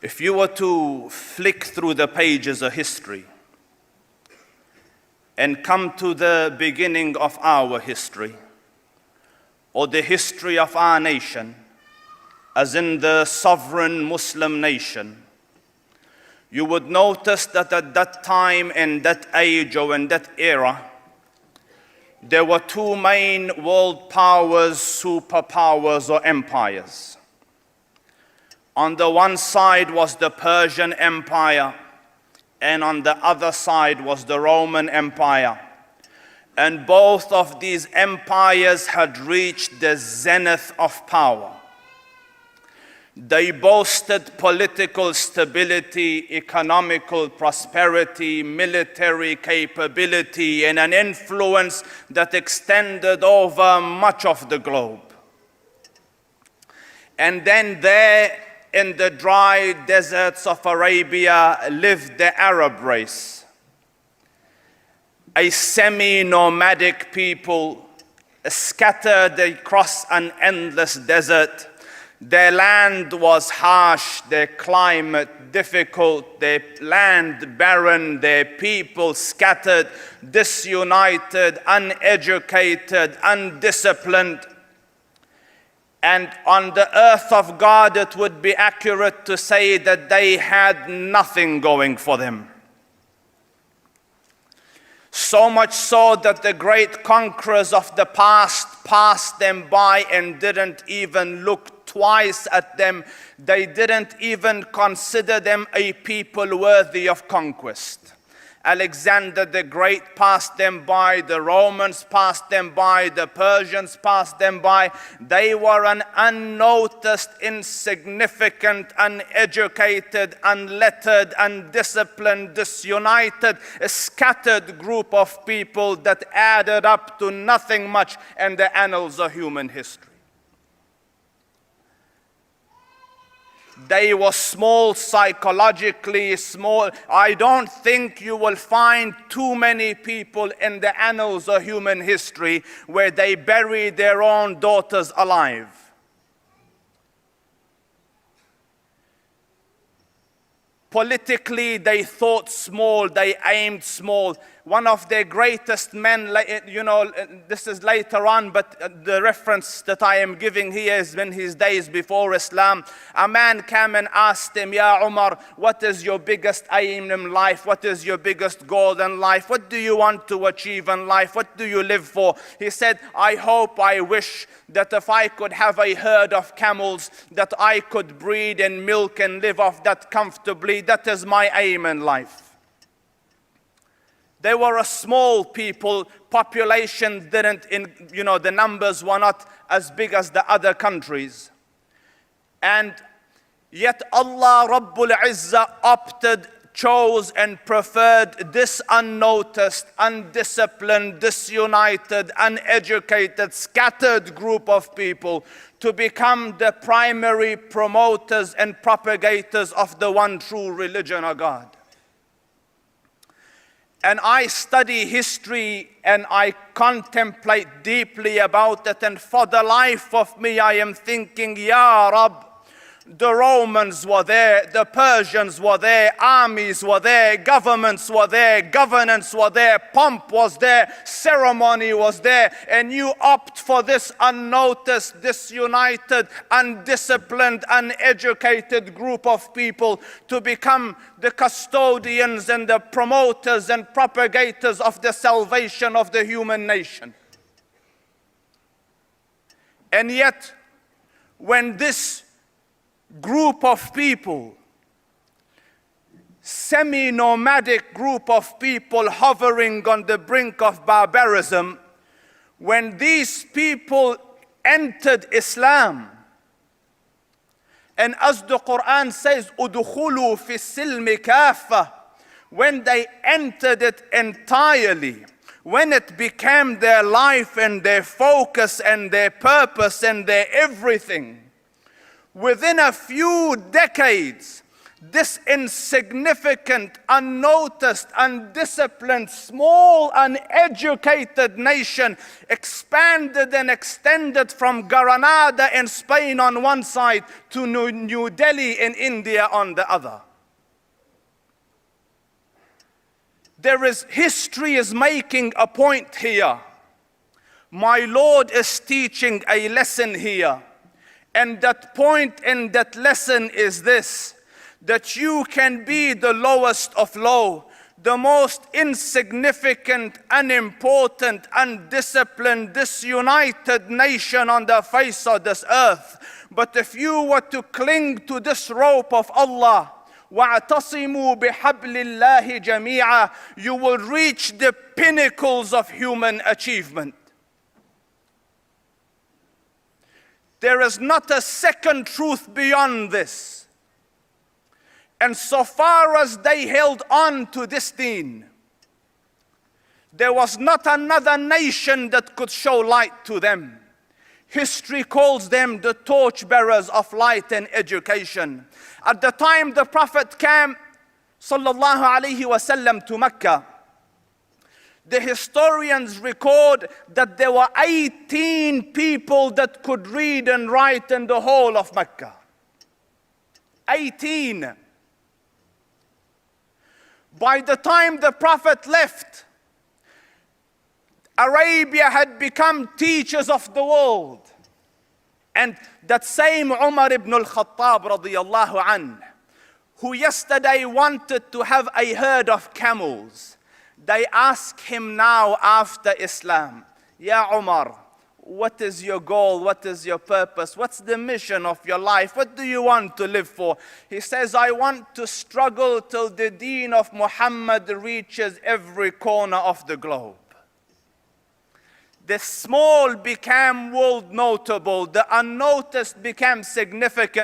If you were to flick through the pages of history and come to the beginning of our history, or the history of our nation, as in the sovereign Muslim nation, you would notice that at that time, in that age or in that era, there were two main world powers, superpowers or empires. On the one side was the Persian Empire, and on the other side was the Roman Empire. And both of these empires had reached the zenith of power. They boasted political stability, economical prosperity, military capability, and an influence that extended over much of the globe. And then there, in the dry deserts of Arabia, lived the Arab race, a semi-nomadic people scattered across an endless desert. Their land was harsh, their climate difficult, their land barren, their people scattered, disunited, uneducated, undisciplined. And on the earth of God, it would be accurate to say that they had nothing going for them. So much so that the great conquerors of the past passed them by and didn't even look twice at them. They didn't even consider them a people worthy of conquest. Alexander the Great passed them by, the Romans passed them by, the Persians passed them by. They were an unnoticed, insignificant, uneducated, unlettered, undisciplined, disunited, scattered group of people that added up to nothing much in the annals of human history. They were small, psychologically small. I don't think you will find too many people in the annals of human history where they bury their own daughters alive. Politically, they thought small, they aimed small. One of their greatest men, this is later on, but the reference that I am giving here is in his days before Islam. A man came and asked him, Ya Umar, what is your biggest aim in life? What is your biggest goal in life? What do you want to achieve in life? What do you live for? He said, I wish that if I could have a herd of camels, that I could breed and milk and live off that comfortably. That is my aim in life. They were a small people, population the numbers were not as big as the other countries. And yet Allah Rabbul Izzah chose and preferred this unnoticed, undisciplined, disunited, uneducated, scattered group of people to become the primary promoters and propagators of the one true religion of God. And I study history and I contemplate deeply about it, and for the life of me I am thinking, Ya Rab, the Romans were there, the Persians were there, armies were there, governments were there, governance were there, pomp was there, ceremony was there, and you opt for this unnoticed, disunited, undisciplined, uneducated group of people to become the custodians and the promoters and propagators of the salvation of the human nation. And yet, when this group of people, semi-nomadic group of people hovering on the brink of barbarism, when these people entered Islam, and as the Quran says, "Udkhulu fi silmi kafa," when they entered it entirely, when it became their life and their focus and their purpose and their everything, within a few decades, This insignificant, unnoticed, undisciplined, small, uneducated nation expanded and extended from Granada in Spain on one side to New Delhi in India on the other. History is making a point here. My Lord is teaching a lesson here. And that point in that lesson is this: that you can be the lowest of low, the most insignificant, unimportant, undisciplined, disunited nation on the face of this earth. But if you were to cling to this rope of Allah, وَاعْتَصِمُوا بِحَبْلِ اللَّهِ جَمِيعًا, you will reach the pinnacles of human achievement. There is not a second truth beyond this. And so far as they held on to this deen, there was not another nation that could show light to them. History calls them the torchbearers of light and education. At the time the Prophet came, sallallahu alaihi wasallam, to Mecca, the historians record that there were 18 people that could read and write in the whole of Mecca. 18. By the time the Prophet left, Arabia had become teachers of the world. And that same Umar ibn al-Khattab radiyallahu anhu, who yesterday wanted to have a herd of camels, they ask him now after Islam, Ya Umar, what is your goal? What is your purpose? What's the mission of your life? What do you want to live for? He says, I want to struggle till the deen of Muhammad reaches every corner of the globe. The small became world notable, the unnoticed became significant.